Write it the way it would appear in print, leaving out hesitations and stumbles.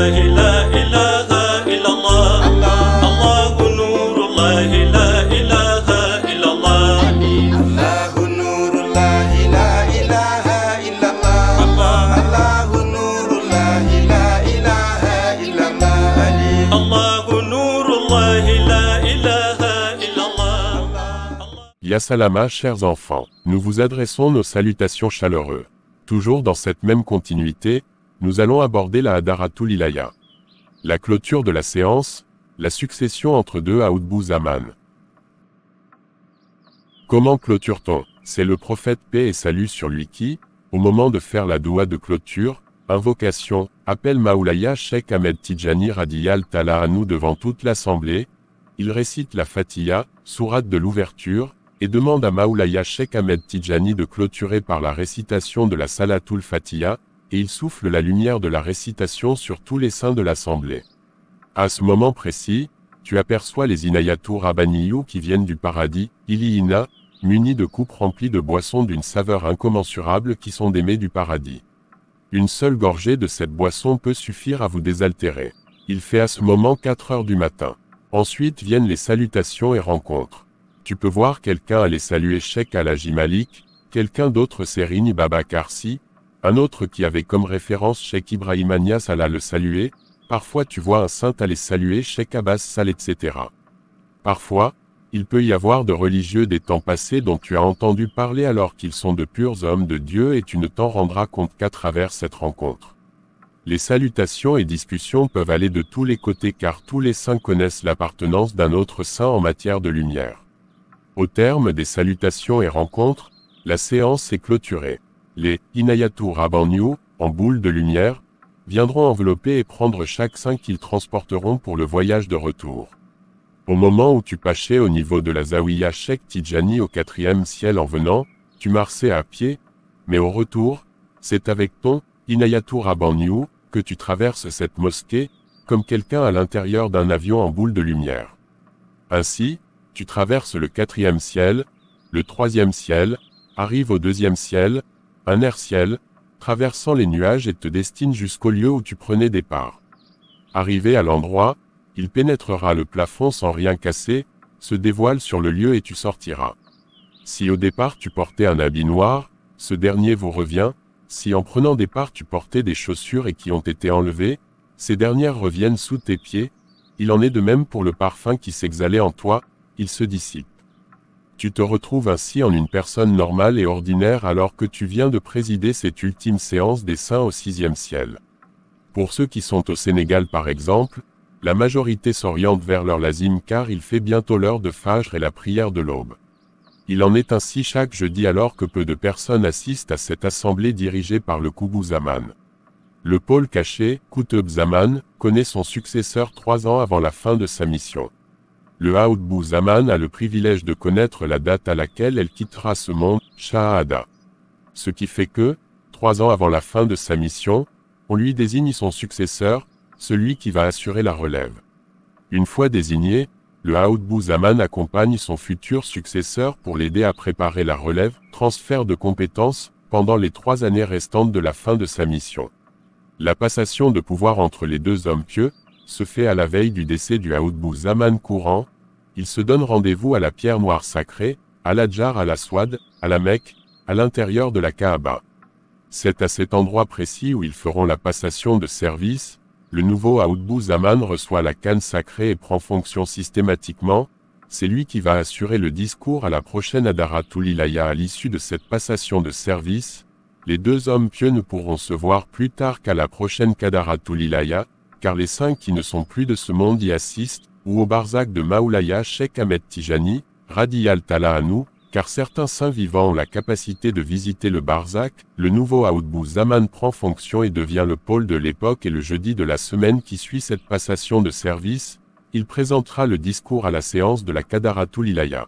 الله لا إله إلا الله الله نور الله لا إله إلا الله الله نور الله لا إله إلا الله الله نور الله لا إله إلا الله الله نور الله لا إله إلا الله. Ya salama, chers enfants, nous vous adressons nos salutations chaleureuses. Toujours dans cette même continuité, nous allons aborder la Hadaratul Ilaya. La clôture de la séance, la succession entre deux Aoudbou Zaman. Comment clôture-t-on? C'est le prophète paix et salut sur lui qui, au moment de faire la doua de clôture, invocation, appelle Maoulaya Cheikh Ahmed Tidjani Radiyal Tala Anou devant toute l'assemblée, il récite la Fatiha, sourate de l'ouverture, et demande à Maoulaya Cheikh Ahmed Tidjani de clôturer par la récitation de la Salatul Fatiha, et il souffle la lumière de la récitation sur tous les saints de l'assemblée. À ce moment précis, tu aperçois les Inayatou Rabbaniyou qui viennent du paradis, Iliina, munis de coupes remplies de boissons d'une saveur incommensurable qui sont des mets du paradis. Une seule gorgée de cette boisson peut suffire à vous désaltérer. Il fait à ce moment 4 heures du matin. Ensuite viennent les salutations et rencontres. Tu peux voir quelqu'un aller saluer Cheikh Alhaji Malik, quelqu'un d'autre Serine Baba Karsi, un autre qui avait comme référence Cheikh Ibrahim Agnas alla le saluer, parfois tu vois un saint aller saluer Cheikh Abbas Sall etc. Parfois, il peut y avoir de religieux des temps passés dont tu as entendu parler alors qu'ils sont de purs hommes de Dieu et tu ne t'en rendras compte qu'à travers cette rencontre. Les salutations et discussions peuvent aller de tous les côtés car tous les saints connaissent l'appartenance d'un autre saint en matière de lumière. Au terme des salutations et rencontres, la séance est clôturée. Les Inayatou Rabbaniyou, en boule de lumière, viendront envelopper et prendre chaque saint qu'ils transporteront pour le voyage de retour. Au moment où tu pâchais au niveau de la Zawiya Cheikh Tidjani au 4e ciel en venant, tu marchais à pied, mais au retour, c'est avec ton Inayatou Rabbaniyou que tu traverses cette mosquée, comme quelqu'un à l'intérieur d'un avion en boule de lumière. Ainsi, tu traverses le 4e ciel, le 3e ciel, arrives au 2e ciel, un air-ciel, traversant les nuages et te destines jusqu'au lieu où tu prenais départ. Arrivé à l'endroit, il pénétrera le plafond sans rien casser, se dévoile sur le lieu et tu sortiras. Si au départ tu portais un habit noir, ce dernier vous revient, si en prenant départ tu portais des chaussures et qui ont été enlevées, ces dernières reviennent sous tes pieds, il en est de même pour le parfum qui s'exhalait en toi, il se dissipe. Tu te retrouves ainsi en une personne normale et ordinaire alors que tu viens de présider cette ultime séance des saints au 6e ciel. Pour ceux qui sont au Sénégal par exemple, la majorité s'oriente vers leur lazim car il fait bientôt l'heure de Fajr et la prière de l'aube. Il en est ainsi chaque jeudi alors que peu de personnes assistent à cette assemblée dirigée par le Koubou Zaman. Le pôle caché, Kouteb Zaman, connaît son successeur 3 ans avant la fin de sa mission. Le Aoudbou Zaman a le privilège de connaître la date à laquelle elle quittera ce monde, Shahada. Ce qui fait que, 3 ans avant la fin de sa mission, on lui désigne son successeur, celui qui va assurer la relève. Une fois désigné, le Aoudbou Zaman accompagne son futur successeur pour l'aider à préparer la relève, transfert de compétences, pendant les 3 années restantes de la fin de sa mission. La passation de pouvoir entre les deux hommes pieux se fait à la veille du décès du Aoudbou Zaman courant. Ils se donnent rendez-vous à la pierre noire sacrée, à l'Adjar à la Swad, à la Mecque, à l'intérieur de la Kaaba. C'est à cet endroit précis où ils feront la passation de service. Le nouveau Aoudbou Zaman reçoit la canne sacrée et prend fonction systématiquement. C'est lui qui va assurer le discours à la prochaine Hadaratul Ilaya à l'issue de cette passation de service. Les deux hommes pieux ne pourront se voir plus tard qu'à la prochaine Hadaratul Ilaya, car les saints qui ne sont plus de ce monde y assistent, ou au barzak de Maoulaya Cheikh Ahmed Tidjani, Radiyal Tala Anou, car certains saints vivants ont la capacité de visiter le barzak. Le nouveau Aoudbou Zaman prend fonction et devient le pôle de l'époque et le jeudi de la semaine qui suit cette passation de service, il présentera le discours à la séance de la Hadaratul Ilaya.